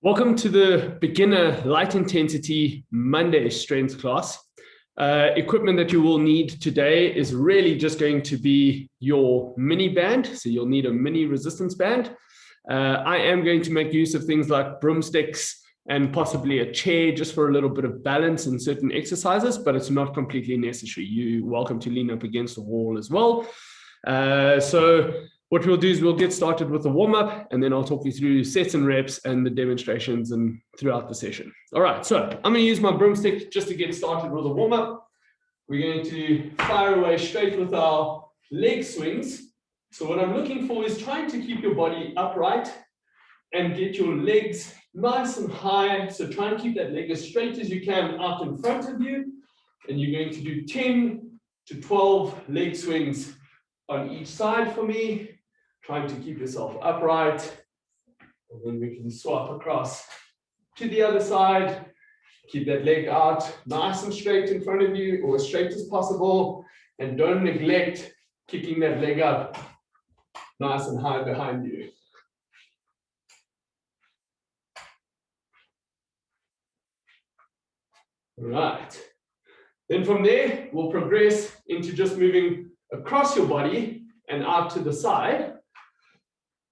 Welcome to the beginner light intensity Monday strength class. Equipment that you will need today is really just going to be your mini band. So you'll need a mini resistance band. I am going to make use of things like broomsticks and possibly a chair just for a little bit of balance in certain exercises, but it's not completely necessary. You're welcome to lean up against the wall as well. So what we'll do is we'll get started with the warm-up, and then I'll talk you through sets and reps and the demonstrations and throughout the session. All right, so I'm going to use my broomstick just to get started with the warm-up. We're going to fire away straight with our leg swings. So what I'm looking for is trying to keep your body upright and get your legs nice and high. So try and keep that leg as straight as you can out in front of you. And you're going to do 10 to 12 leg swings on each side for me, trying to keep yourself upright. And then we can swap across to the other side. Keep that leg out nice and straight in front of you, or as straight as possible. And don't neglect kicking that leg up nice and high behind you. All right. Then from there, we'll progress into just moving across your body and out to the side.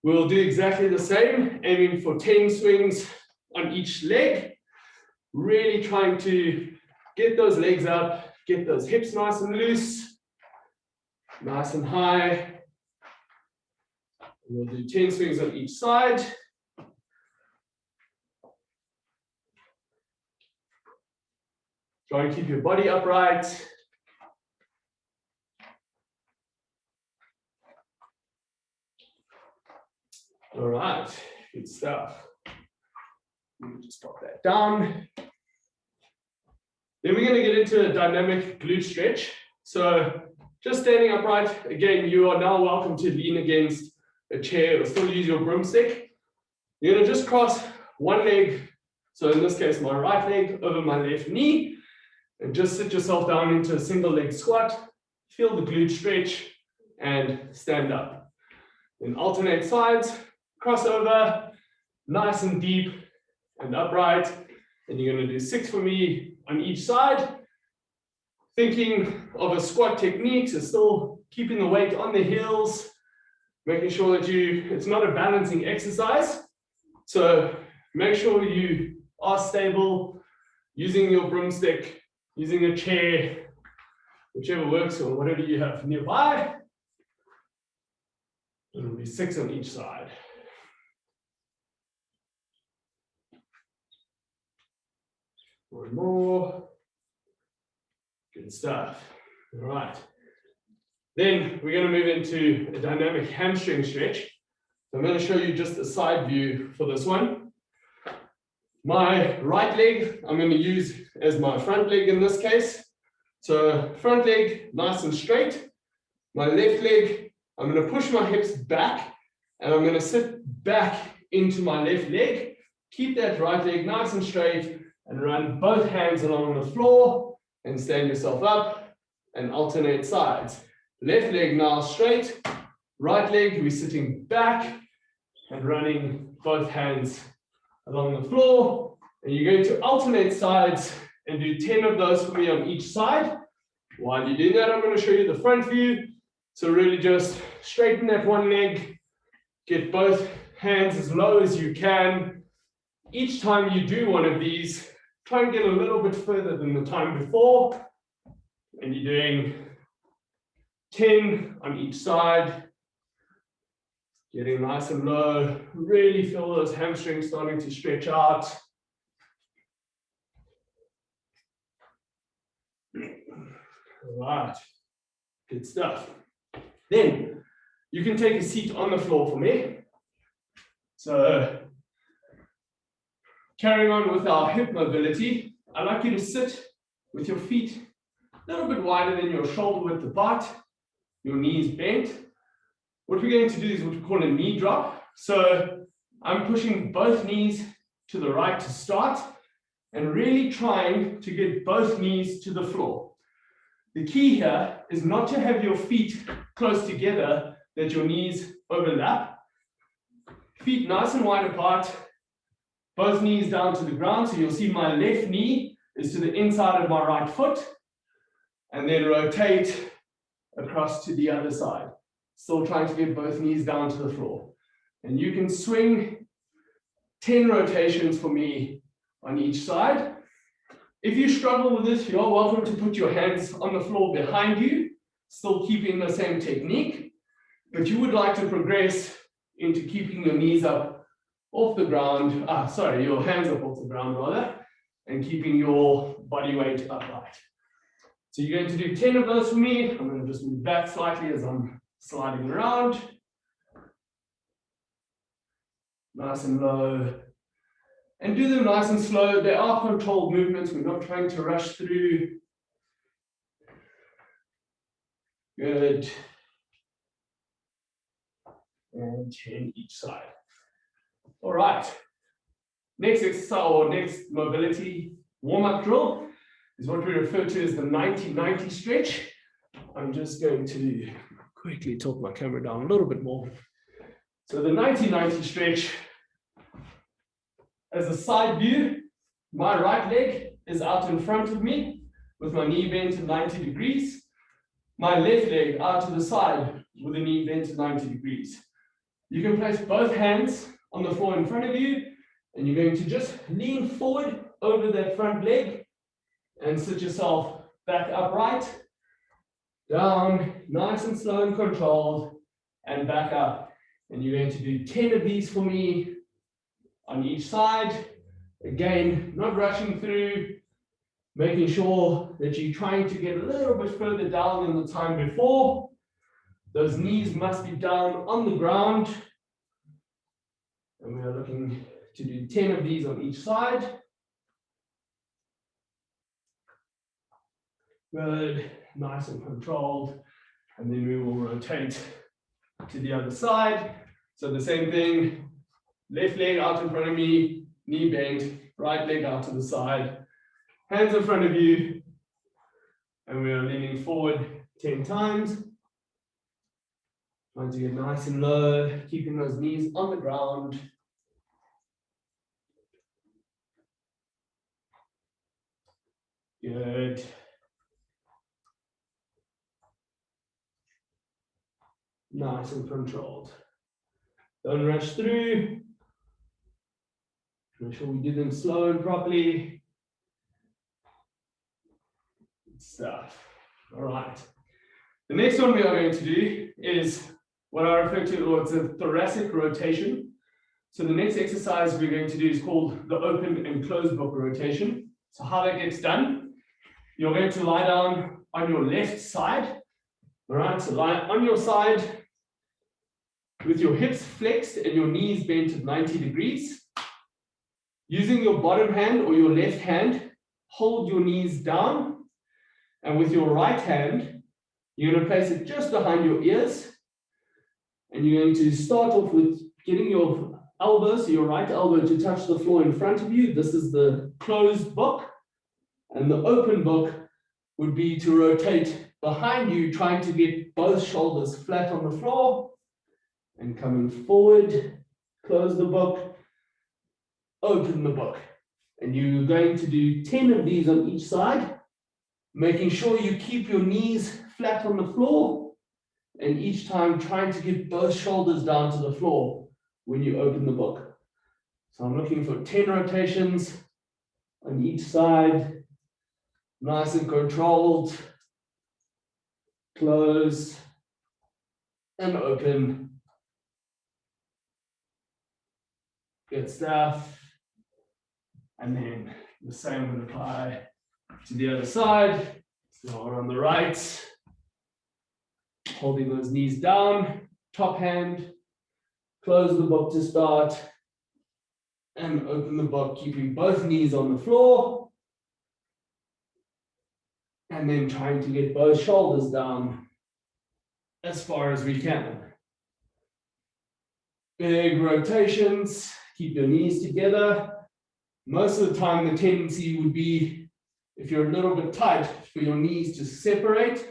We'll do exactly the same, aiming for 10 swings on each leg, really trying to get those legs up, get those hips nice and loose, nice and high. We'll do 10 swings on each side. Try and keep your body upright. All right, good stuff. Let me just drop that down. Then we're going to get into a dynamic glute stretch. So just standing upright, again, you are now welcome to lean against a chair or still use your broomstick. You're going to just cross one leg, so in this case, my right leg over my left knee, and just sit yourself down into a single leg squat, feel the glute stretch, and stand up. Then alternate sides. Cross over, nice and deep and upright. And you're going to do 6 for me on each side. Thinking of a squat technique, so still keeping the weight on the heels, making sure that it's not a balancing exercise. So make sure you are stable, using your broomstick, using a chair, whichever works, or whatever you have nearby. It'll be 6 on each side. One more. Good stuff. All right. Then we're going to move into a dynamic hamstring stretch. So I'm going to show you just a side view for this one. My right leg, I'm going to use as my front leg in this case. So front leg, nice and straight. My left leg, I'm going to push my hips back, and I'm going to sit back into my left leg. Keep that right leg nice and straight, and run both hands along the floor and stand yourself up and alternate sides. Left leg now straight, right leg, we're sitting back and running both hands along the floor. And you're going to alternate sides and do 10 of those for me on each side. While you're doing that, I'm going to show you the front view. So really just straighten that one leg, get both hands as low as you can. Each time you do one of these, try and get a little bit further than the time before. And you're doing 10 on each side. Getting nice and low. Really feel those hamstrings starting to stretch out. All right, good stuff. Then you can take a seat on the floor for me. So carrying on with our hip mobility, I'd like you to sit with your feet a little bit wider than your shoulder width apart, your knees bent. What we're going to do is what we call a knee drop. So I'm pushing both knees to the right to start and really trying to get both knees to the floor. The key here is not to have your feet close together, that your knees overlap. Feet nice and wide apart, both knees down to the ground. So you'll see my left knee is to the inside of my right foot, and then rotate across to the other side. Still trying to get both knees down to the floor. And you can swing 10 rotations for me on each side. If you struggle with this, you're welcome to put your hands on the floor behind you, still keeping the same technique, but you would like to progress into keeping your knees up off the ground, your hands up off the ground rather, and keeping your body weight upright. So you're going to do 10 of those for me. I'm going to just move back slightly as I'm sliding around. Nice and low. And do them nice and slow. They are controlled movements. We're not trying to rush through. Good. And 10 each side. All right. Next exercise or next mobility warm-up drill is what we refer to as the 90-90 stretch. I'm just going to quickly tilt my camera down a little bit more. So the 90-90 stretch, as a side view, my right leg is out in front of me with my knee bent to 90 degrees. My left leg out to the side with the knee bent to 90 degrees. You can place both hands on the floor in front of you, and you're going to just lean forward over that front leg and sit yourself back upright, down, nice and slow and controlled, and back up. And you're going to do 10 of these for me on each side. Again, not rushing through, making sure that you're trying to get a little bit further down than the time before. Those knees must be down on the ground. And we are looking to do 10 of these on each side. Good, nice and controlled. And then we will rotate to the other side. So the same thing, left leg out in front of me, knee bent, right leg out to the side, hands in front of you, and we are leaning forward 10 times. Trying to get nice and low, keeping those knees on the ground. Good. Nice and controlled. Don't rush through. Make sure we do them slow and properly. Good stuff. All right. The next one we are going to do is what I refer to as a thoracic rotation. So the next exercise we're going to do is called the open and closed book rotation. So how that gets done, you're going to lie down on your left side. All right, so lie on your side with your hips flexed and your knees bent at 90 degrees. Using your bottom hand or your left hand, hold your knees down. And with your right hand, you're going to place it just behind your ears. And you're going to start off with getting your elbow, so your right elbow to touch the floor in front of you. This is the closed book. And the open book would be to rotate behind you, trying to get both shoulders flat on the floor. And coming forward, close the book, open the book. And you're going to do 10 of these on each side, making sure you keep your knees flat on the floor, and each time trying to get both shoulders down to the floor when you open the book. So I'm looking for 10 rotations on each side, nice and controlled, close, and open. Good stuff. And then the same would apply to the other side. So we're on the right, holding those knees down, top hand, close the book to start, and open the book, keeping both knees on the floor, and then trying to get both shoulders down as far as we can. Big rotations, keep your knees together. Most of the time, the tendency would be, if you're a little bit tight, for your knees to separate.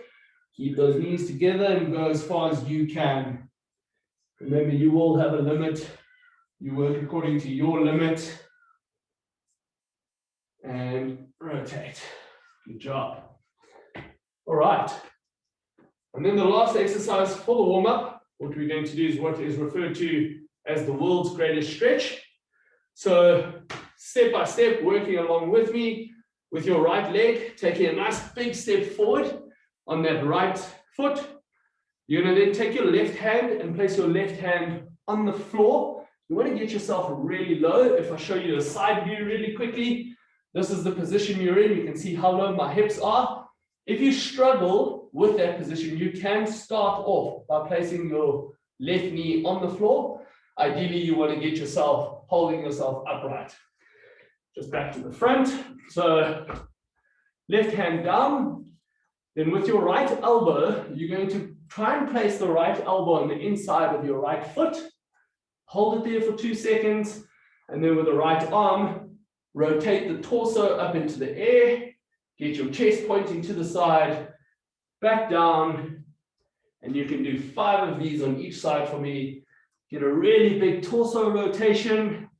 Keep those knees together and go as far as you can. Remember, you will have a limit. You work according to your limit. and rotate. Good job. All right. And then the last exercise for the warm-up, what we're going to do is what is referred to as the world's greatest stretch. So step by step, working along with me with your right leg, taking a nice big step forward on that right foot. You're going to then take your left hand and place your left hand on the floor. You want to get yourself really low. If I show you a side view really quickly, this is the position you're in. You can see how low my hips are. If you struggle with that position, you can start off by placing your left knee on the floor. Ideally, you want to get yourself holding yourself upright. Just back to the front. So left hand down. Then with your right elbow, you're going to try and place the right elbow on the inside of your right foot. Hold it there for 2 seconds. And then with the right arm, rotate the torso up into the air. Get your chest pointing to the side, back down, and you can do 5 of these on each side for me. Get a really big torso rotation.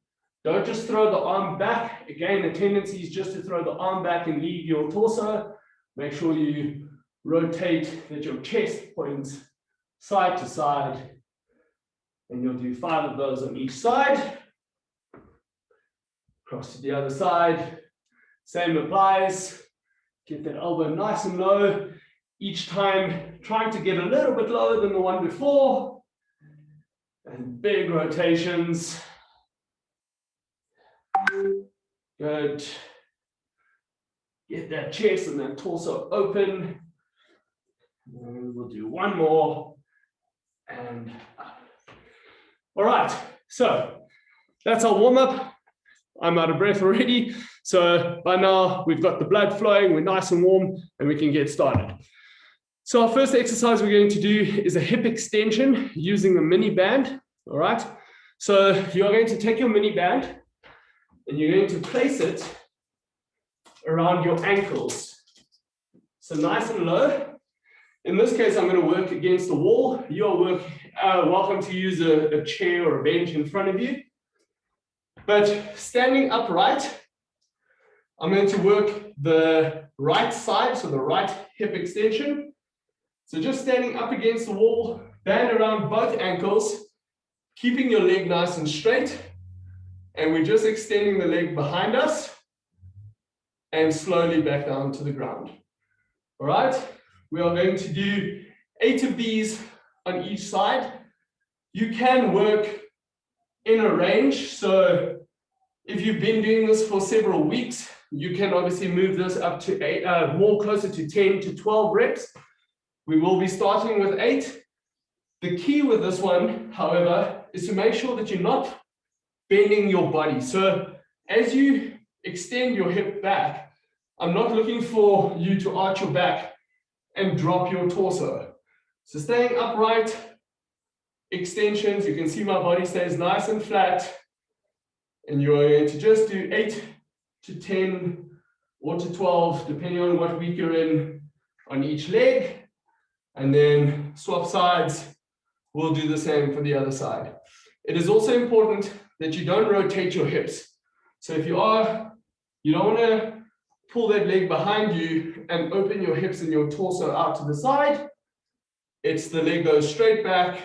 Don't just throw the arm back. Again, the tendency is just to throw the arm back and leave your torso. Make sure you rotate that your chest points side to side. And you'll do 5 of those on each side. Cross to the other side. Same applies. Get that elbow nice and low. Each time trying to get a little bit lower than the one before. And big rotations. Good. Get that chest and that torso open. And we'll do 1 more. And up. All right, so that's our warm-up. I'm out of breath already. So by now we've got the blood flowing, we're nice and warm, and we can get started. So our first exercise we're going to do is a hip extension using a mini band. All right. So you're going to take your mini band and you're going to place it around your ankles. So nice and low. In this case, I'm going to work against the wall. You are welcome to use a chair or a bench in front of you. But standing upright, I'm going to work the right side, so the right hip extension. So just standing up against the wall, band around both ankles, keeping your leg nice and straight. And we're just extending the leg behind us and slowly back down to the ground. All right, we are going to do 8 of these on each side. You can work in a range. So if you've been doing this for several weeks, you can obviously move this up to 8, more closer to 10 to 12 reps. We will be starting with 8. The key with this one, however, is to make sure that you're not bending your body. So as you extend your hip back, I'm not looking for you to arch your back and drop your torso. So staying upright, extensions, you can see my body stays nice and flat. And you're going to just do 8 to 10 or to 12, depending on what week you're in, on each leg. And then swap sides. We'll do the same for the other side. It is also important that you don't rotate your hips. So if you don't want to pull that leg behind you and open your hips and your torso out to the side. It's the leg goes straight back.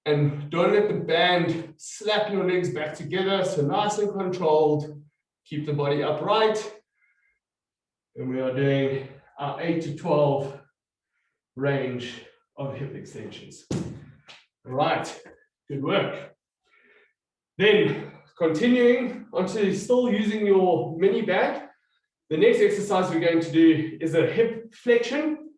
And don't let the band slap your legs back together. So nice and controlled. Keep the body upright. And we are doing our 8 to 12 range of hip extensions. All right, good work. Then continuing onto still using your mini band, the next exercise we're going to do is a hip flexion.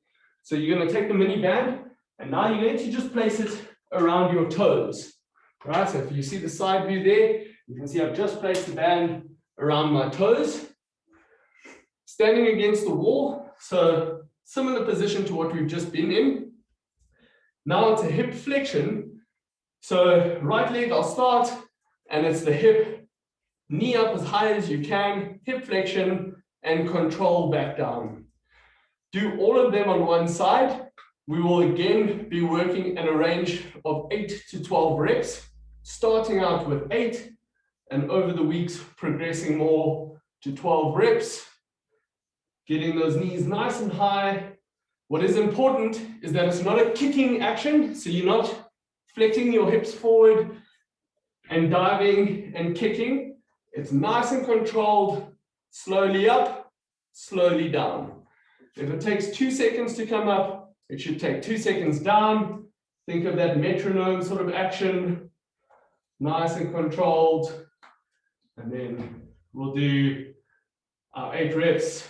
So you're going to take the mini band and now you're going to just place it around your toes. All right, so if you see the side view there, you can see I've just placed the band around my toes. Standing against the wall, so similar position to what we've just been in. Now it's a hip flexion. So right leg, I'll start, and it's the hip, knee up as high as you can, hip flexion, and control back down. Do all of them on one side. We will again be working at a range of 8 to 12 reps, starting out with 8, and over the weeks progressing more to 12 reps. Getting those knees nice and high. What is important is that it's not a kicking action, so you're not flecting your hips forward and diving and kicking. It's nice and controlled, slowly up, slowly down. If it takes 2 seconds to come up, it should take 2 seconds down. Think of that metronome sort of action, nice and controlled. And then we'll do our 8 reps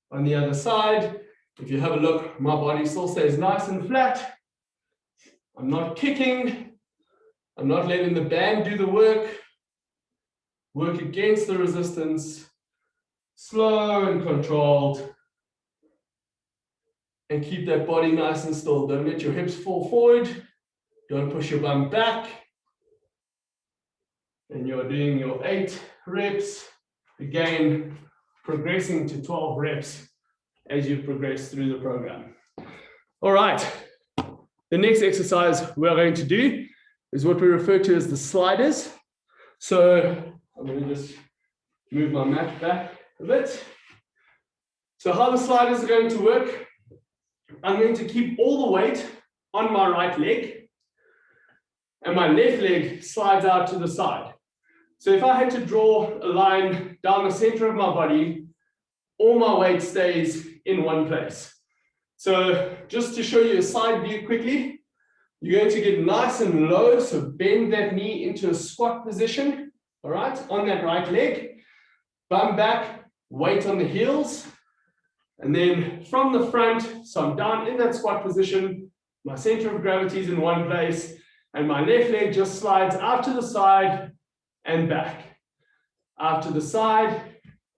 on the other side. If you have a look, my body still stays nice and flat. I'm not kicking. I'm not letting the band do the work. Work against the resistance. Slow and controlled. And keep that body nice and still. Don't let your hips fall forward. Don't push your bum back. And you're doing your 8 reps. Again, progressing to 12 reps as you progress through the program. All right. The next exercise we're going to do is what we refer to as the sliders. So I'm going to just move my mat back a bit. So how the sliders are going to work, I'm going to keep all the weight on my right leg, and my left leg slides out to the side. So if I had to draw a line down the center of my body, all my weight stays in one place. So just to show you a side view quickly, you're going to get nice and low, so bend that knee into a squat position, all right, on that right leg, bum back, weight on the heels, and then from the front, so I'm down in that squat position, my center of gravity is in one place, and my left leg just slides out to the side and back, out to the side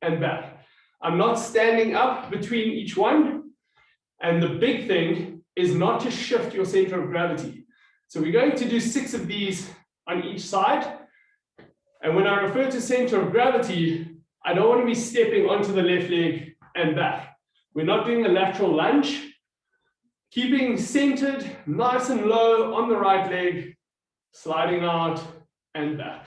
and back. I'm not standing up between each one, and the big thing is not to shift your center of gravity. So we're going to do 6 of these on each side. And when I refer to center of gravity, I don't want to be stepping onto the left leg and back. We're not doing a lateral lunge. Keeping centered, nice and low on the right leg, sliding out and back.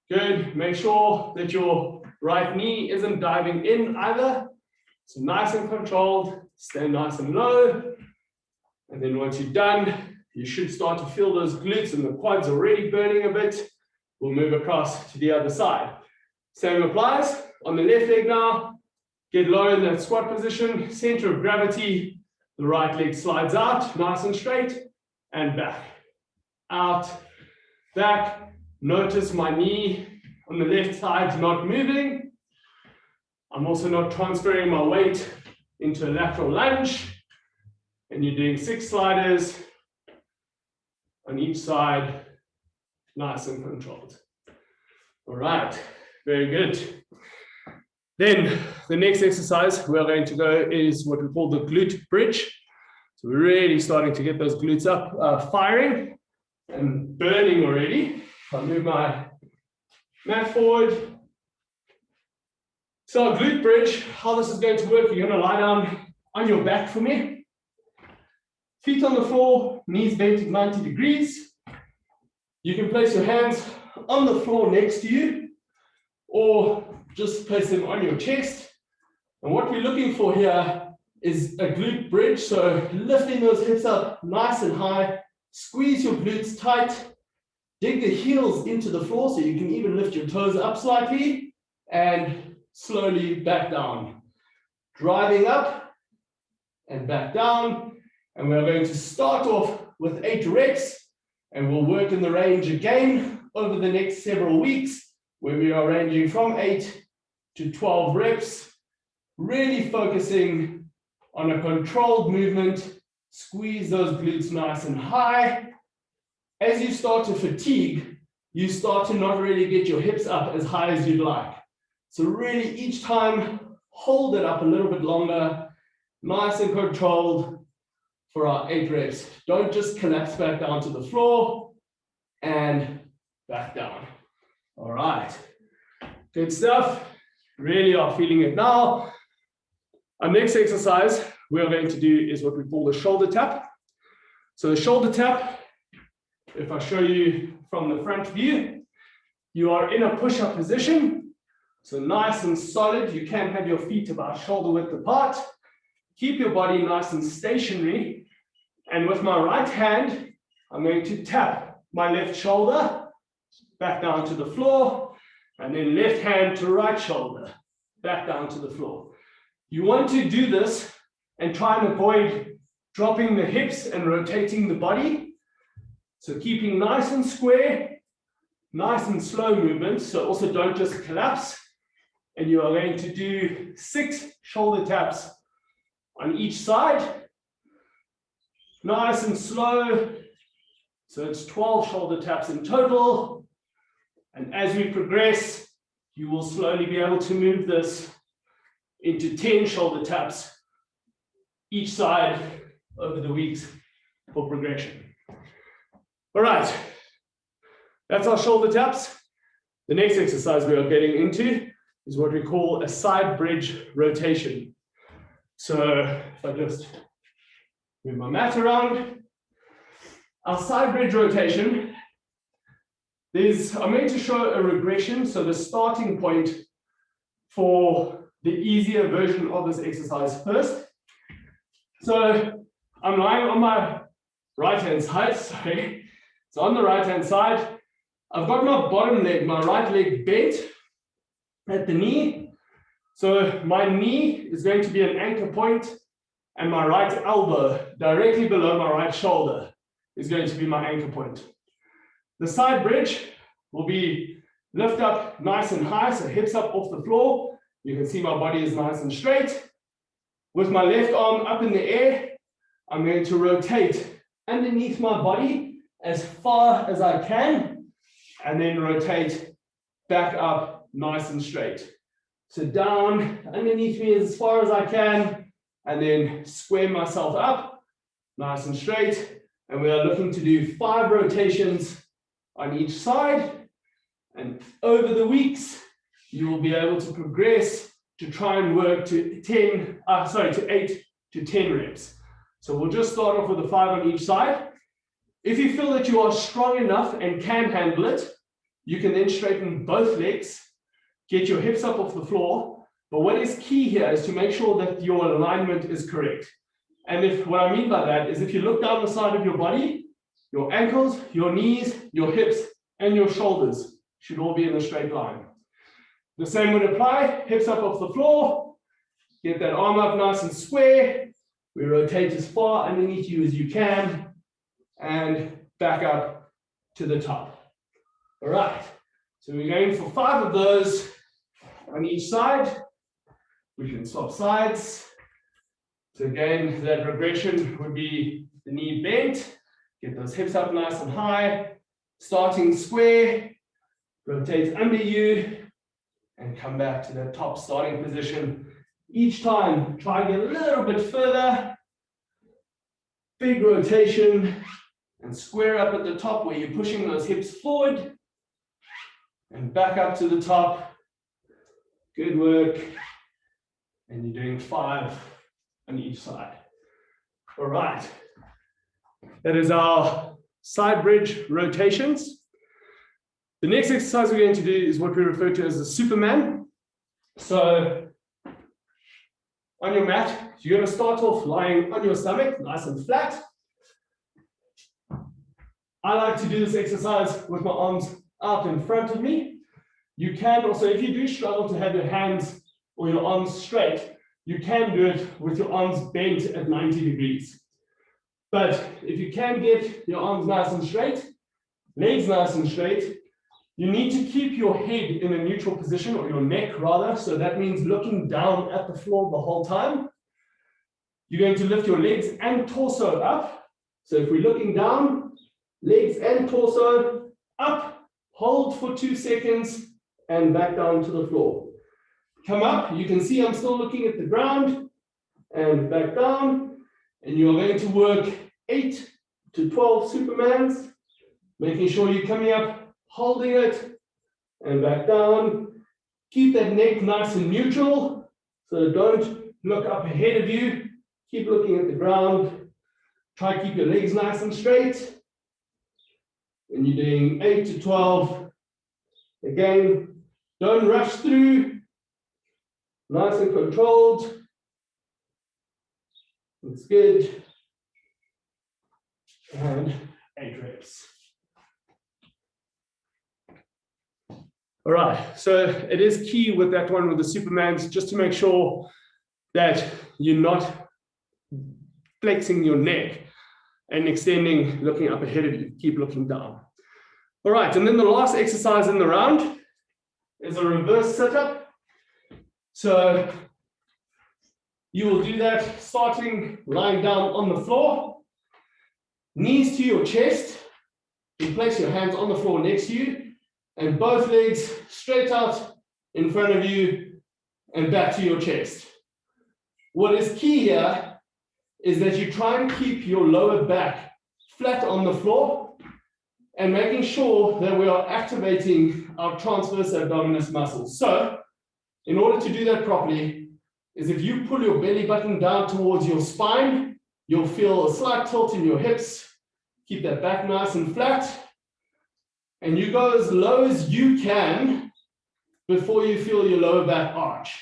Good. Make sure that your right knee isn't diving in either. So nice and controlled, stay nice and low. And then once you're done, you should start to feel those glutes and the quads already burning a bit. We'll move across to the other side. Same applies on the left leg now. Get low in that squat position, center of gravity. The right leg slides out, nice and straight, and back. Out, back. Notice my knee on the left side not moving. I'm also not transferring my weight into a lateral lunge. And you're doing 6 sliders on each side, nice and controlled. All right, very good. Then the next exercise we're going to go is what we call the glute bridge. So we're really starting to get those glutes up, firing and burning already. I'll move my mat forward. So our glute bridge, how this is going to work, you're going to lie down on your back for me. Feet on the floor, knees bent at 90 degrees. You can place your hands on the floor next to you, or just place them on your chest. And what we're looking for here is a glute bridge. So lifting those hips up nice and high, squeeze your glutes tight, dig the heels into the floor so you can even lift your toes up slightly and slowly back down. Driving up and back down. And we're going to start off with 8 reps, and we'll work in the range again over the next several weeks, where we are ranging from 8 to 12 reps, really focusing on a controlled movement. Squeeze those glutes nice and high. As you start to fatigue, you start to not really get your hips up as high as you'd like. So really each time, hold it up a little bit longer, nice and controlled for our 8 reps. Don't just collapse back down to the floor and back down. All right, good stuff. Really are feeling it now. Our next exercise we're going to do is what we call the shoulder tap. So the shoulder tap, if I show you from the front view, you are in a push-up position. So nice and solid. You can have your feet about shoulder width apart. Keep your body nice and stationary. And with my right hand, I'm going to tap my left shoulder back down to the floor, and then left hand to right shoulder back down to the floor. You want to do this and try and avoid dropping the hips and rotating the body. So keeping nice and square, nice and slow movements. So also don't just collapse. And you are going to do 6 shoulder taps on each side. Nice and slow. So it's 12 shoulder taps in total. And as we progress, you will slowly be able to move this into 10 shoulder taps each side over the weeks for progression. All right, that's our shoulder taps. The next exercise we are getting into is what we call a side bridge rotation. So if I just move my mat around, our side bridge rotation, I'm going to show a regression, so the starting point for the easier version of this exercise first. So I'm lying on my right-hand side, sorry. So on the right-hand side, I've got my bottom leg, my right leg bent at the knee. So my knee is going to be an anchor point, and my right elbow directly below my right shoulder is going to be my anchor point. The side bridge will be lift up nice and high, so hips up off the floor. You can see my body is nice and straight. With my left arm up in the air, I'm going to rotate underneath my body as far as I can, and then rotate back up nice and straight. So down underneath me as far as I can, and then square myself up nice and straight. And we are looking to do 5 rotations on each side. And over the weeks, you will be able to progress to try and work to 8 to 10 reps. So we'll just start off with the 5 on each side. If you feel that you are strong enough and can handle it, you can then straighten both legs, get your hips up off the floor. But what is key here is to make sure that your alignment is correct. And what I mean by that is if you look down the side of your body, your ankles, your knees, your hips, and your shoulders should all be in a straight line. The same would apply, hips up off the floor, get that arm up nice and square. We rotate as far underneath you as you can, and back up to the top. All right, so we're going for 5 of those on each side. We can swap sides. So again, that progression would be the knee bent, get those hips up nice and high, starting square, rotate under you, and come back to that top starting position. Each time, try and get a little bit further. Big rotation, and square up at the top where you're pushing those hips forward, and back up to the top. Good work. And you're doing 5 on each side. All right. That is our side bridge rotations. The next exercise we're going to do is what we refer to as the Superman. So on your mat, you're going to start off lying on your stomach, nice and flat. I like to do this exercise with my arms out in front of me. You can also, if you do struggle to have your hands or your arms straight, you can do it with your arms bent at 90 degrees. But if you can get your arms nice and straight, legs nice and straight, you need to keep your head in a neutral position, or your neck rather. So that means looking down at the floor the whole time. You're going to lift your legs and torso up. So if we're looking down, legs and torso up, hold for 2 seconds, and back down to the floor. Come up, you can see I'm still looking at the ground, and back down, and you're going to work 8 to 12 Supermans, making sure you're coming up, holding it, and back down. Keep that neck nice and neutral, so don't look up ahead of you, keep looking at the ground, try to keep your legs nice and straight, and you're doing 8 to 12, again, Don't rush through. Nice and controlled. That's good. And 8 reps. All right, so it is key with that one with the Supermans, just to make sure that you're not flexing your neck and extending, looking up ahead of you. Keep looking down. All right, and then the last exercise in the round is a reverse sit-up. So you will do that starting lying down on the floor, knees to your chest. You place your hands on the floor next to you, and both legs straight out in front of you and back to your chest. What is key here is that you try and keep your lower back flat on the floor and making sure that we are activating our transverse abdominis muscles. So, in order to do that properly, is if you pull your belly button down towards your spine, you'll feel a slight tilt in your hips. Keep that back nice and flat. And you go as low as you can before you feel your lower back arch.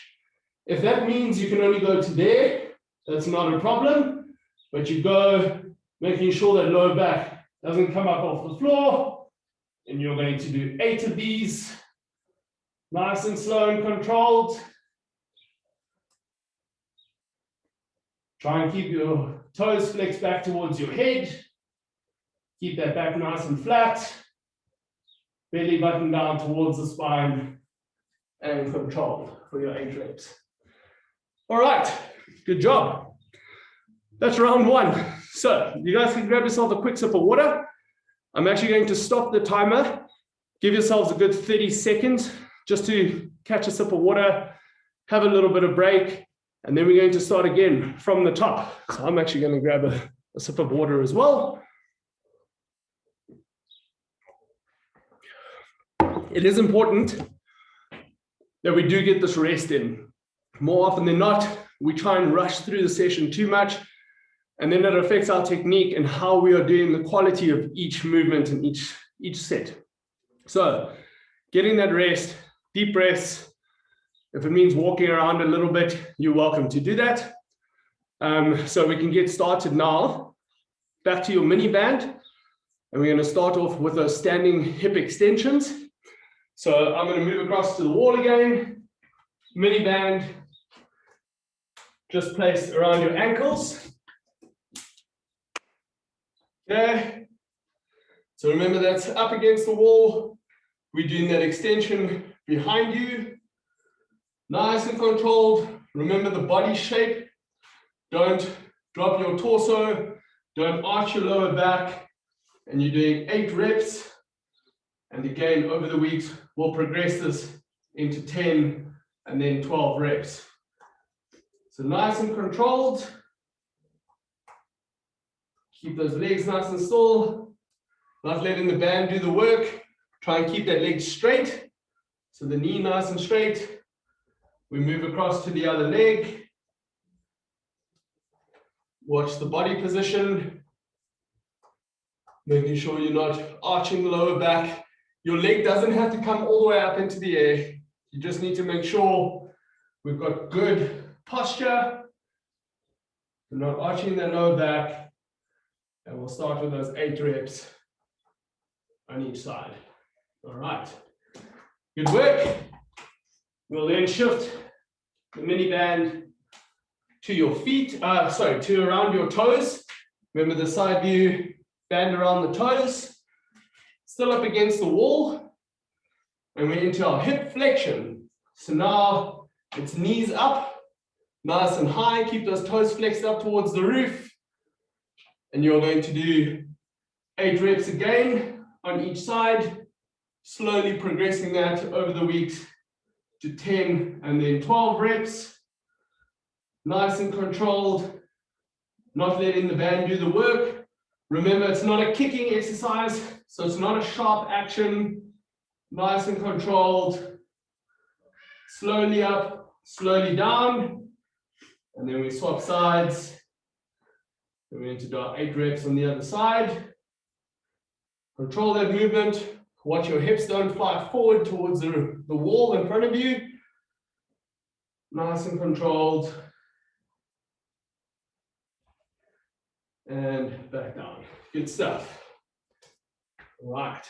If that means you can only go to there, that's not a problem. But you go making sure that lower back doesn't come up off the floor. And you're going to do 8 of these. Nice and slow and controlled. Try and keep your toes flexed back towards your head. Keep that back nice and flat. Belly button down towards the spine and control for your 8 reps. All right, good job. That's round 1. So you guys can grab yourself a quick sip of water. I'm actually going to stop the timer. Give yourselves a good 30 seconds just to catch a sip of water, have a little bit of break, and then we're going to start again from the top. So I'm actually going to grab a sip of water as well. It is important that we do get this rest in. More often than not, we try and rush through the session too much, and then it affects our technique and how we are doing the quality of each movement and each set. So getting that rest, deep breaths. If it means walking around a little bit, you're welcome to do that. So we can get started now. Back to your mini band, and we're going to start off with those standing hip extensions. So I'm going to move across to the wall again. Mini band just placed around your ankles. Okay. So remember that's up against the wall. We're doing that extension behind you. Nice and controlled. Remember the body shape. Don't drop your torso. Don't arch your lower back. And you're doing 8 reps. And again, over the weeks, we'll progress this into 10 and then 12 reps. So nice and controlled. Keep those legs nice and still. Not letting the band do the work. Try and keep that leg straight. So the knee nice and straight. We move across to the other leg. Watch the body position. Making sure you're not arching the lower back. Your leg doesn't have to come all the way up into the air. You just need to make sure we've got good posture. We're not arching the lower back. And we'll start with those 8 reps on each side. All right. Good work. We'll then shift the mini band to your feet, to around your toes. Remember the side view, band around the toes. Still up against the wall, and we're into our hip flexion. So now it's knees up, nice and high. Keep those toes flexed up towards the roof. And you're going to do 8 reps again on each side, slowly progressing that over the weeks to 10 and then 12 reps. Nice and controlled, not letting the band do the work. Remember, it's not a kicking exercise. So it's not a sharp action, nice and controlled, slowly up, slowly down, and then we swap sides. Then we're into our 8 reps on the other side. Control that movement, Watch your hips don't fly forward towards the wall in front of you. Nice and controlled. And back down. Good stuff. All right.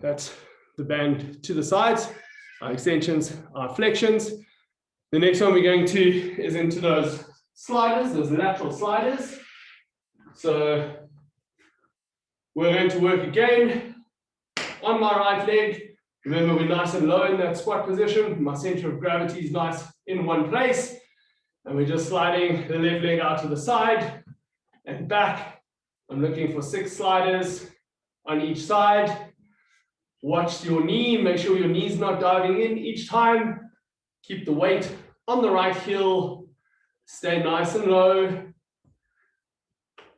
That's the band to the sides, our extensions, our flexions. The next one we're going to is into those sliders, those lateral sliders. So we're going to work again on my right leg. Remember, we're nice and low in that squat position. My center of gravity is nice in one place. And we're just sliding the left leg out to the side and back. I'm looking for 6 sliders on each side. Watch your knee, make sure your knee's not diving in each time. Keep the weight on the right heel. Stay nice and low.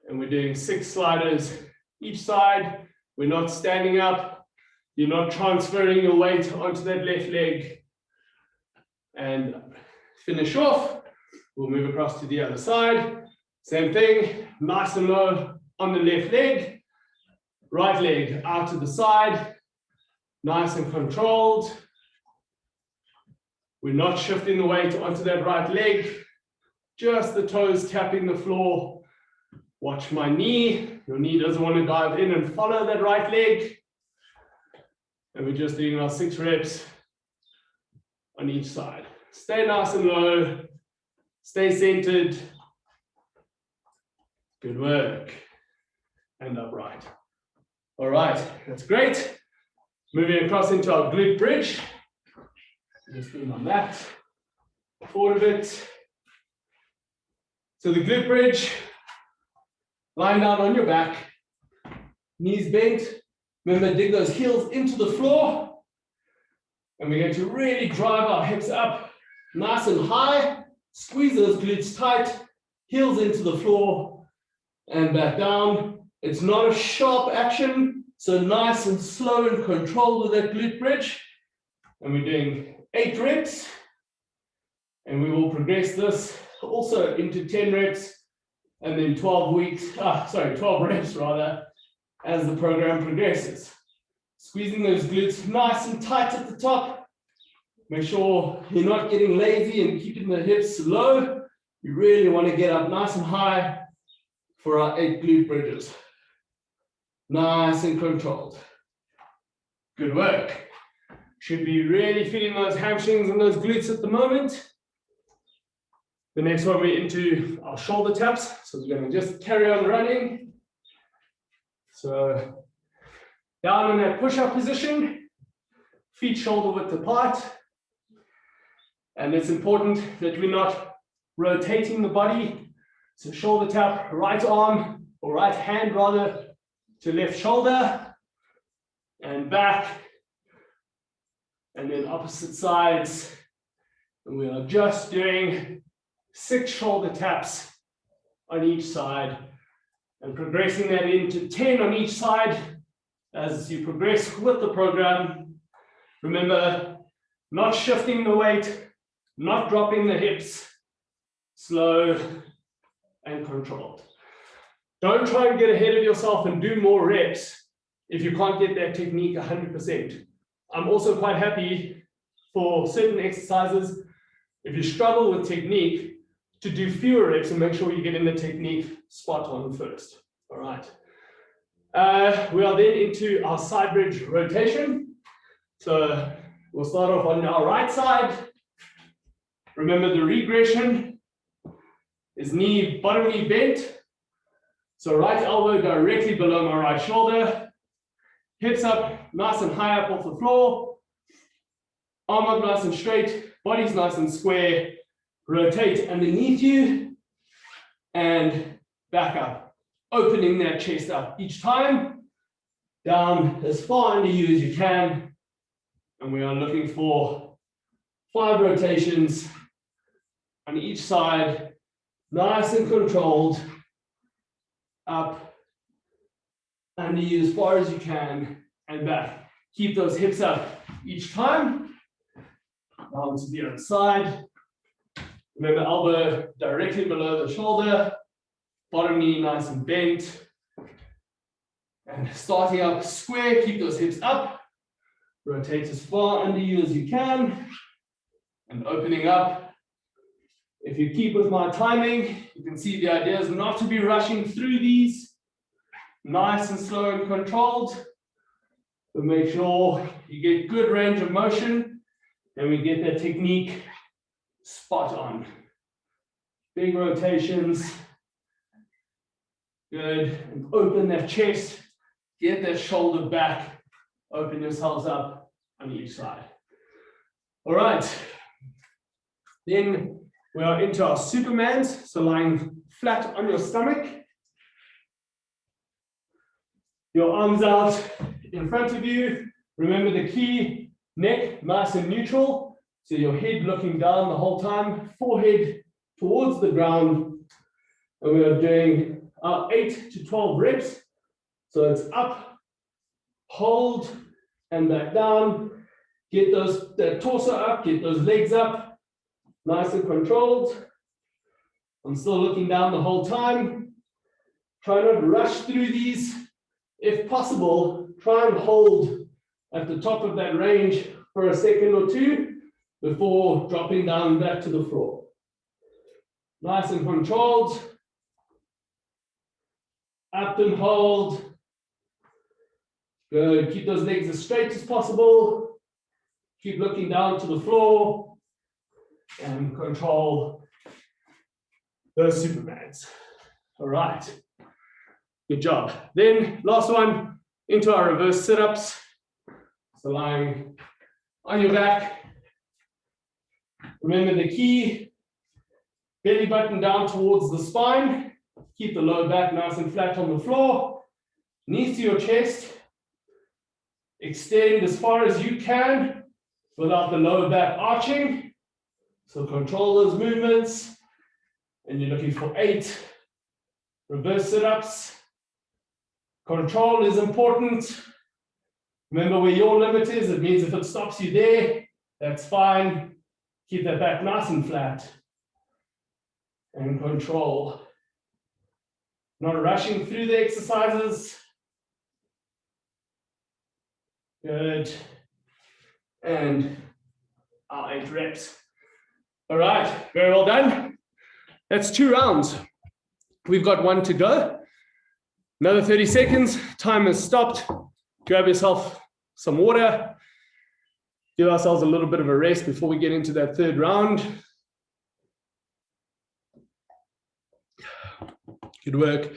And we're doing 6 sliders each side. We're not standing up. You're not transferring your weight onto that left leg. And finish off. We'll move across to the other side. Same thing, nice and low on the left leg. Right leg out to the side. Nice and controlled. We're not shifting the weight onto that right leg. Just the toes tapping the floor. Watch my knee. Your knee doesn't want to dive in and follow that right leg. And we're just doing our 6 reps on each side. Stay nice and low. Stay centered. Good work. And upright. All right, that's great. Moving across into our glute bridge. Just lean on that. Forward a bit. So the glute bridge, lying down on your back, knees bent. Remember, dig those heels into the floor. And we're going to really drive our hips up nice and high. Squeeze those glutes tight, heels into the floor and back down. It's not a sharp action, so nice and slow and controlled with that glute bridge. And we're doing 8 reps. And we will progress this also into 10 reps and then 12 reps rather, as the program progresses. Squeezing those glutes nice and tight at the top. Make sure you're not getting lazy and keeping the hips low. You really want to get up nice and high for our 8 glute bridges. Nice and controlled. Good work. Should be really feeling those hamstrings and those glutes at the moment. The next one we're into our shoulder taps. So we're going to just carry on running. So down in that push-up position, feet shoulder width apart. And it's important that we're not rotating the body. So shoulder tap, right arm or right hand rather to left shoulder and back. And then opposite sides. And we are just doing 6 shoulder taps on each side and progressing that into 10 on each side as you progress with the program. Remember, not shifting the weight, not dropping the hips, slow and controlled. Don't try and get ahead of yourself and do more reps if you can't get that technique 100%. I'm also quite happy for certain exercises, if you struggle with technique, to do fewer reps and make sure you get in the technique spot on first. All right. We are then into our side bridge rotation. So we'll start off on our right side. Remember, the regression is bottom knee bent. So right elbow directly below my right shoulder. Hips up, nice and high up off the floor. Arm up nice and straight. Body's nice and square. Rotate underneath you and back up. Opening that chest up each time. Down as far under you as you can. And we are looking for 5 rotations on each side, nice and controlled, up, under you as far as you can, and back. Keep those hips up each time. Down to the other side. Remember, elbow directly below the shoulder, bottom knee nice and bent. And starting up square, keep those hips up. Rotate as far under you as you can. And opening up. If you keep with my timing, you can see the idea is not to be rushing through these. Nice and slow and controlled. But make sure you get good range of motion and we get that technique spot on. Big rotations. Good. And open that chest. Get that shoulder back. Open yourselves up on each side. All right. Then we are into our Supermans. So lying flat on your stomach. Your arms out in front of you. Remember the key, neck nice and neutral. So your head looking down the whole time, forehead towards the ground. And we are doing our 8 to 12 reps. So it's up, hold, and back down. Get that torso up, get those legs up, nice and controlled. I'm still looking down the whole time. Try not to rush through these. If possible, try and hold at the top of that range for a second or two before dropping down back to the floor. Nice and controlled. Up and hold. Good. Keep those legs as straight as possible. Keep looking down to the floor and control those Supermans. All right. Good job. Then last one, into our reverse sit-ups. So lying on your back. Remember the key, belly button down towards the spine. Keep the lower back nice and flat on the floor. Knees to your chest. Extend as far as you can without the lower back arching. So control those movements. And you're looking for 8 reverse sit-ups. Control is important. Remember where your limit is. It means if it stops you there, that's fine. Keep that back nice and flat. And control. Not rushing through the exercises. Good. And our 8 reps. All right, very well done. That's 2 rounds. We've got 1 to go. Another 30 seconds, time has stopped. Grab yourself some water. Give ourselves a little bit of a rest before we get into that 3rd round. Good work.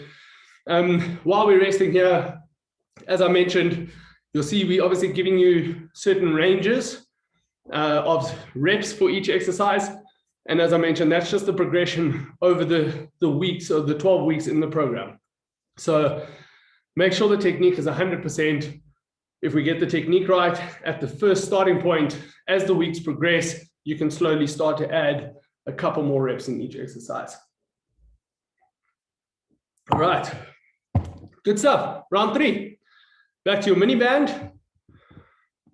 While we're resting here, as I mentioned, you'll see we're obviously giving you certain ranges of reps for each exercise. And as I mentioned, that's just the progression over the weeks of the 12 weeks in the program. So make sure the technique is 100%. If we get the technique right at the first starting point, as the weeks progress, you can slowly start to add a couple more reps in each exercise. All right, good stuff. Round 3, back to your mini band.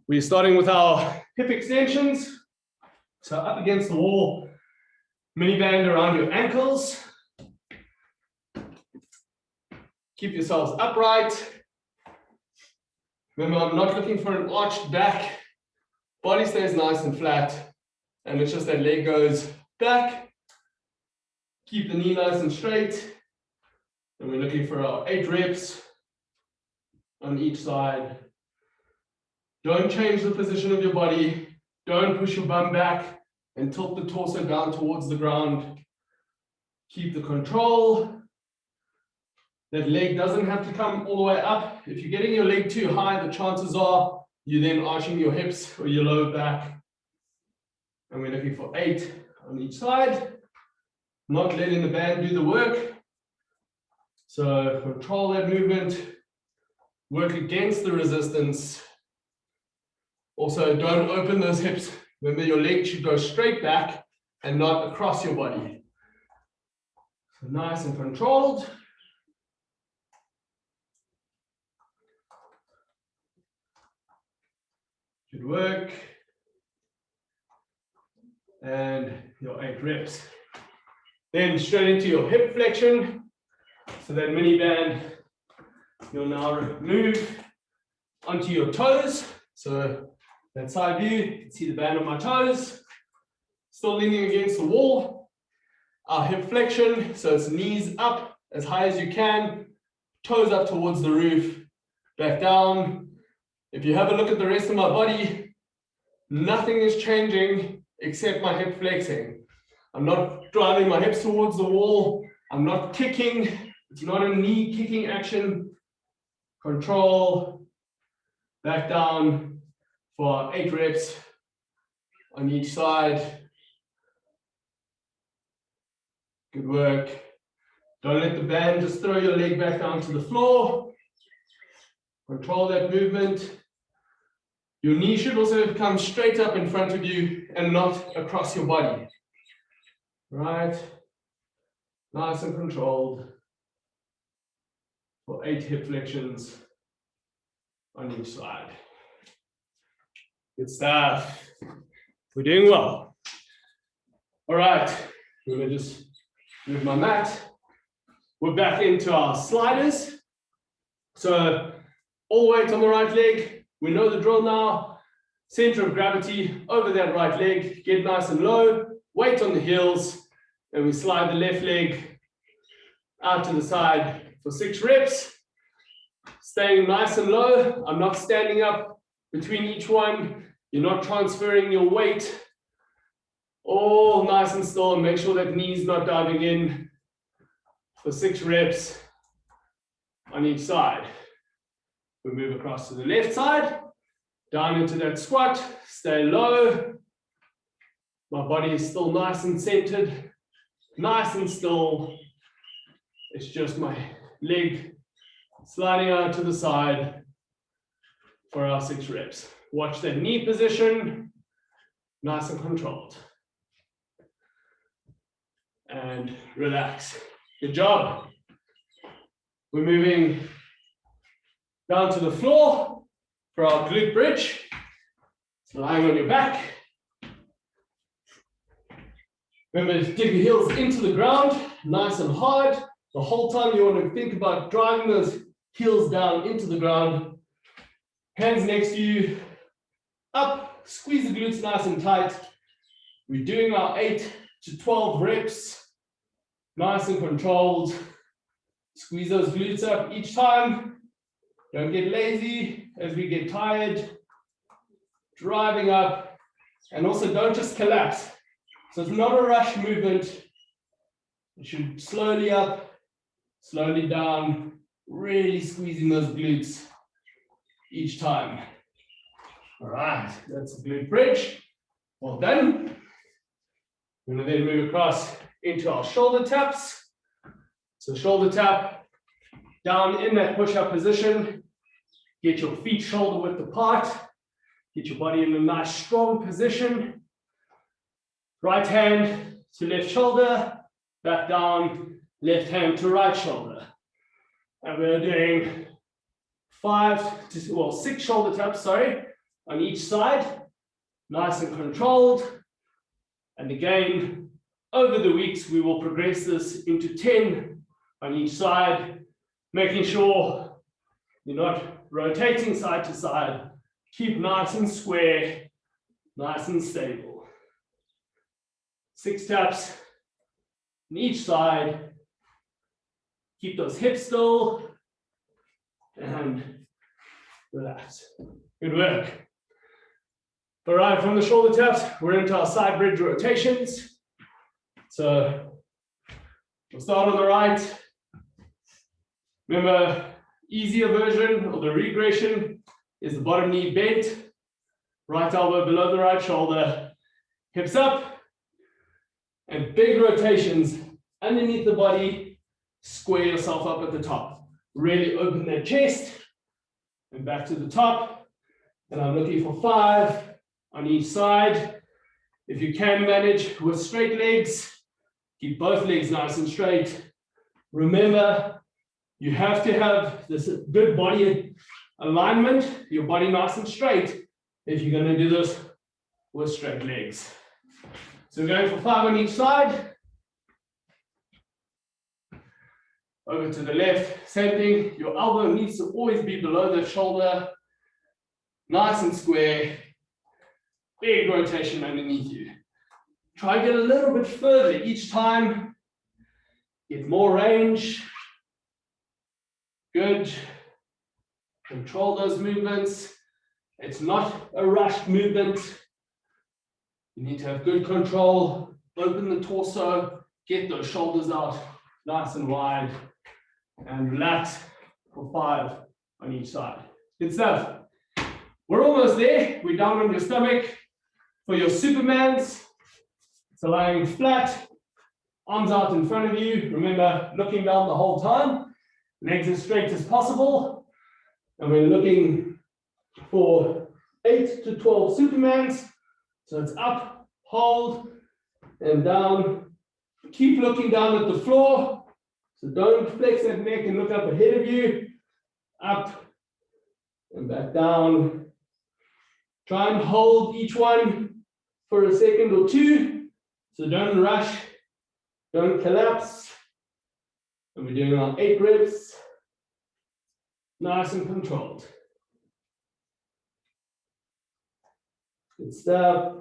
We're starting with our hip extensions. So up against the wall, mini band around your ankles. Keep yourselves upright. Remember, I'm not looking for an arched back. Body stays nice and flat. And it's just that leg goes back. Keep the knee nice and straight. And we're looking for our 8 reps on each side. Don't change the position of your body. Don't push your bum back and tilt the torso down towards the ground. Keep the control. That leg doesn't have to come all the way up. If you're getting your leg too high, the chances are you're then arching your hips or your lower back. And we're looking for 8 on each side. Not letting the band do the work. So control that movement. Work against the resistance. Also, don't open those hips. Remember, your leg should go straight back and not across your body. So nice and controlled. Good work. And your 8 reps. Then straight into your hip flexion. So that mini band You'll now move onto your toes. So that side view, you can see the band on my toes. Still leaning against the wall. Our hip flexion, so it's knees up as high as you can, toes up towards the roof, back down. If you have a look at the rest of my body, nothing is changing except my hip flexing. I'm not driving my hips towards the wall. I'm not kicking. It's not a knee kicking action. Control, back down for 8 reps on each side. Good work. Don't let the band just throw your leg back down to the floor. Control that movement. Your knee should also come straight up in front of you and not across your body. Right? Nice and controlled. For 8 hip flexions on each side. Good stuff. We're doing well. All right. I'm going to just move my mat. We're back into our sliders. So all weight on the right leg. We know the drill now. Center of gravity over that right leg. Get nice and low. Weight on the heels. And we slide the left leg out to the side for 6 reps. Staying nice and low. I'm not standing up between each one. You're not transferring your weight. All nice and still. Make sure that knee's not diving in for 6 reps on each side. We move across to the left side, down into that squat, stay low. My body is still nice and centered, nice and still. It's just my leg sliding out to the side for our 6 reps. Watch that knee position, nice and controlled. And relax. Good job. We're moving down to the floor for our glute bridge. So lying on your back. Remember to dig your heels into the ground, nice and hard. The whole time you want to think about driving those heels down into the ground. Hands next to you, up, squeeze the glutes nice and tight. We're doing our 8 to 12 reps, nice and controlled. Squeeze those glutes up each time. Don't get lazy as we get tired. Driving up, and also don't just collapse. So it's not a rush movement. You should slowly up, slowly down, really squeezing those glutes each time. All right, that's a glute bridge. Well done. We're going to then move across into our shoulder taps. So shoulder tap, down in that push-up position. Get your feet shoulder width apart. Get your body in a nice strong position. Right hand to left shoulder, back down, left hand to right shoulder. And we're doing 6 shoulder taps, on each side. Nice and controlled. And again, over the weeks, we will progress this into 10 on each side, making sure you're not rotating side to side. Keep nice and square, nice and stable. 6 taps on each side. Keep those hips still and relax. Good work. All right, from the shoulder taps, we're into our side bridge rotations. So we'll start on the right. Remember, easier version or the regression is the bottom knee bent, right elbow below the right shoulder, hips up, and big rotations underneath the body. Square yourself up at the top. Really open that chest and back to the top. And I'm looking for 5 on each side. If you can manage with straight legs, keep both legs nice and straight. Remember, you have to have this good body alignment, your body nice and straight, if you're going to do this with straight legs. So we're going for 5 on each side. Over to the left, same thing. Your elbow needs to always be below the shoulder. Nice and square. Big rotation underneath you. Try and get a little bit further each time. Get more range. Good. Control those movements. It's not a rushed movement. You need to have good control. Open the torso. Get those shoulders out nice and wide. And relax for 5 on each side. Good stuff. We're almost there. We're down on your stomach. For your Supermans, so lying flat, arms out in front of you. Remember, looking down the whole time. Legs as straight as possible. And we're looking for 8 to 12 Supermans. So it's up, hold, and down. Keep looking down at the floor. So don't flex that neck and look up ahead of you. Up and back down. Try and hold each one for a second or two. So don't rush, don't collapse. And we're doing our 8 reps. Nice and controlled. Good stuff.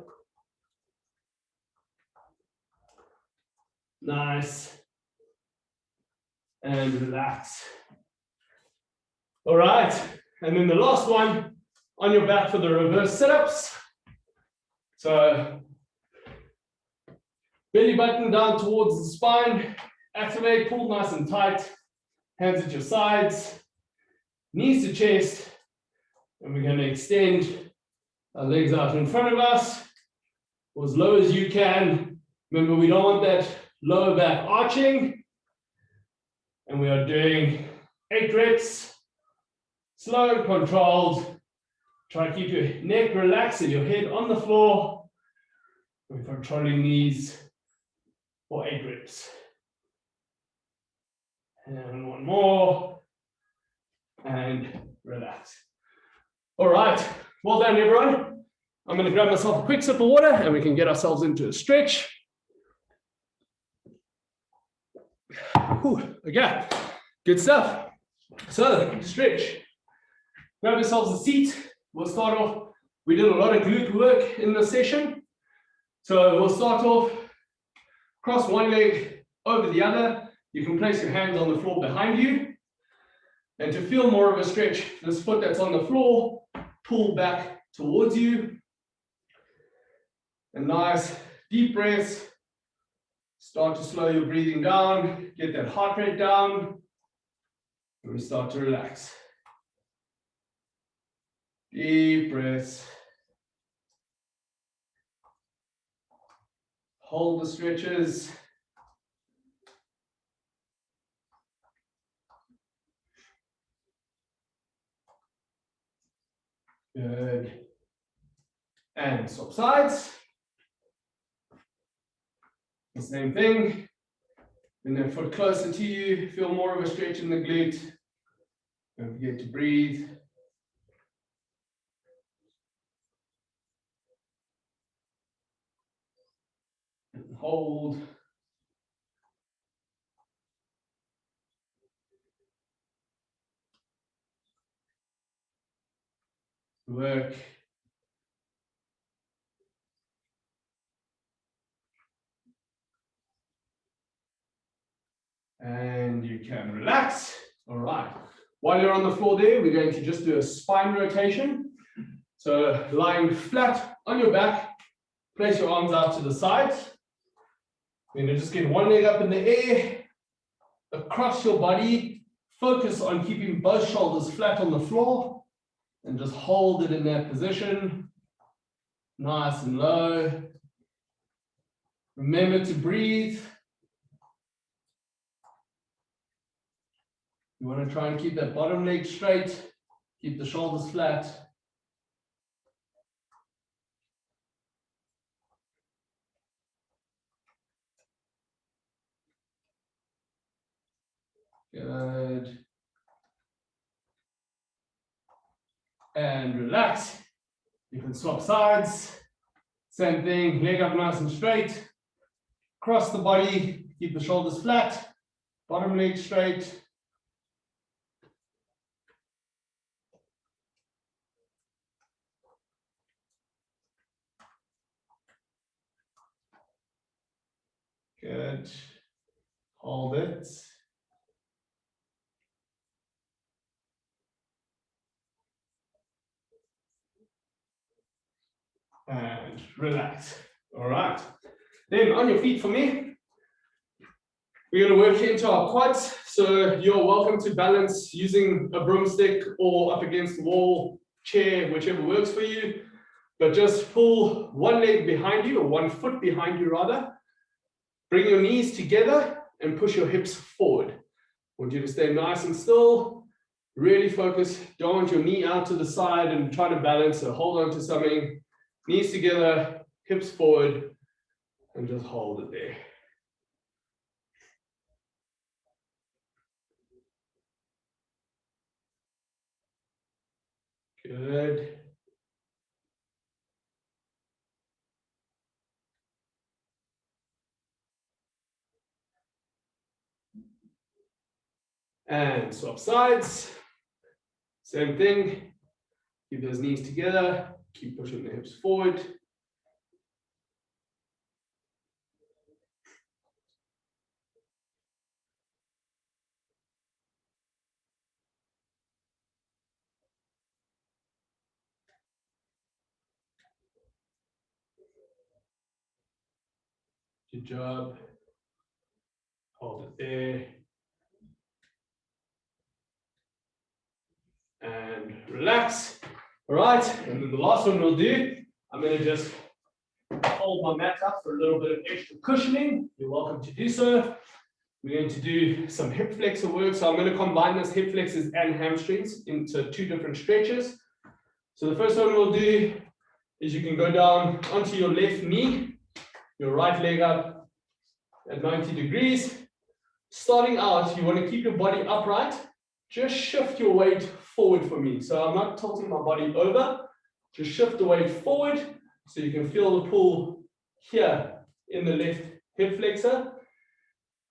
Nice. And relax. All right. And then the last one, on your back for the reverse sit-ups. So belly button down towards the spine. Activate, pull nice and tight. Hands at your sides. Knees to chest. And we're going to extend our legs out in front of us, or as low as you can. Remember, we don't want that lower back arching. And we are doing 8 reps. Slow and controlled. Try to keep your neck relaxed and your head on the floor. We're controlling knees for 8 reps. And one more. And relax. All right. Well done, everyone. I'm going to grab myself a quick sip of water and we can get ourselves into a stretch. Whew, okay, good stuff. So, stretch. Grab yourselves a seat. We'll start off. We did a lot of glute work in this session. So we'll start off, cross one leg over the other. You can place your hands on the floor behind you. And to feel more of a stretch, this foot that's on the floor, pull back towards you. And nice deep breaths. Start to slow your breathing down, get that heart rate down. And we start to relax. Deep breaths. Hold the stretches. Good. And swap sides. The same thing. Bring that foot closer to you. Feel more of a stretch in the glute. Don't forget to breathe. And hold. Work. And you can relax. All right. While you're on the floor there, we're going to just do a spine rotation. So lying flat on your back, place your arms out to the sides. You're going to just get one leg up in the air, across your body. Focus on keeping both shoulders flat on the floor and just hold it in that position. Nice and low. Remember to breathe. You want to try and keep that bottom leg straight, keep the shoulders flat. Good. And relax. You can swap sides. Same thing, leg up nice and straight. Cross the body, keep the shoulders flat. Bottom leg straight. Good. Hold it. And relax. All right. Then on your feet for me. We're going to work into our quads. So you're welcome to balance using a broomstick or up against the wall, chair, whichever works for you. But just pull one leg behind you, or 1 foot behind you rather. Bring your knees together and push your hips forward. I want you to stay nice and still. Really focus. Don't want your knee out to the side and try to balance. So hold on to something. Knees together, hips forward, and just hold it there. Good. And swap sides. Same thing. Keep those knees together. Keep pushing the hips forward. Good job. Hold it there. And relax. All right, and then the last one we'll do, I'm going to just hold my mat up for a little bit of extra cushioning. You're welcome to do so. We're going to do some hip flexor work. So I'm going to combine this hip flexors and hamstrings into 2 different stretches. So the first one we'll do is you can go down onto your left knee, your right leg up at 90 degrees. Starting out, you want to keep your body upright. Just shift your weight forward for me. So I'm not tilting my body over. Just shift the weight forward so you can feel the pull here in the left hip flexor.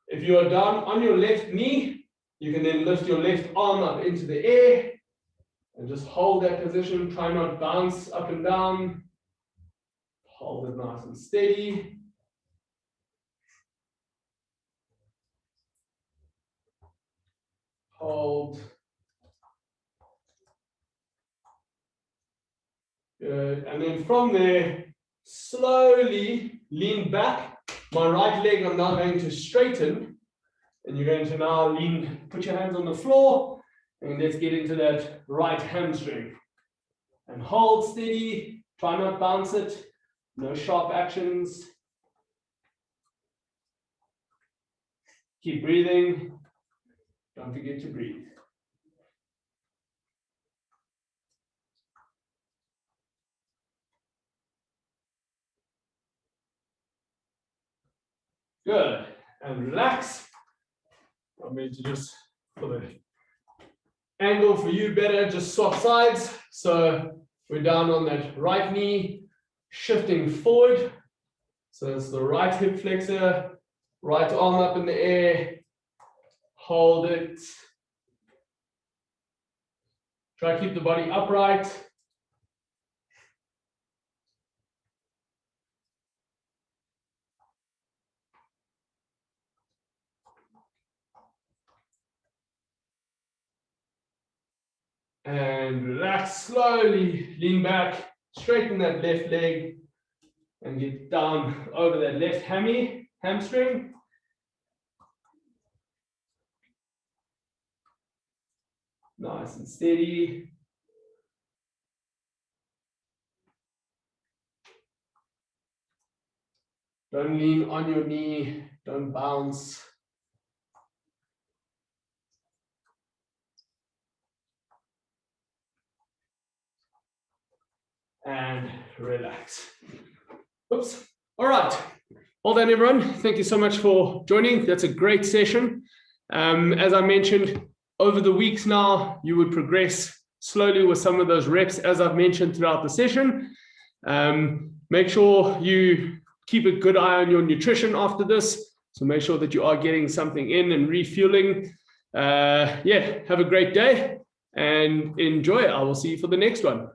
If you are down on your left knee, you can then lift your left arm up into the air and just hold that position. Try not to bounce up and down. Hold it nice and steady. Hold. Good. And then from there, slowly lean back. My right leg I'm now going to straighten. And you're going to now lean, put your hands on the floor, and let's get into that right hamstring. And hold steady. Try not to bounce it. No sharp actions. Keep breathing. Don't forget to breathe. Good. And relax. I'm going to just, for the angle for you better, just swap sides. So we're down on that right knee, shifting forward. So it's the right hip flexor, right arm up in the air. Hold it. Try to keep the body upright. And relax, slowly lean back, straighten that left leg, and get down over that left hamstring. Nice and steady. Don't lean on your knee, don't bounce. And relax. Oops. All right. Well done, everyone. Thank you so much for joining. That's a great session. As I mentioned, over the weeks now, you would progress slowly with some of those reps, as I've mentioned throughout the session. Make sure you keep a good eye on your nutrition after this. So make sure that you are getting something in and refueling. Yeah, have a great day and enjoy. I will see you for the next one.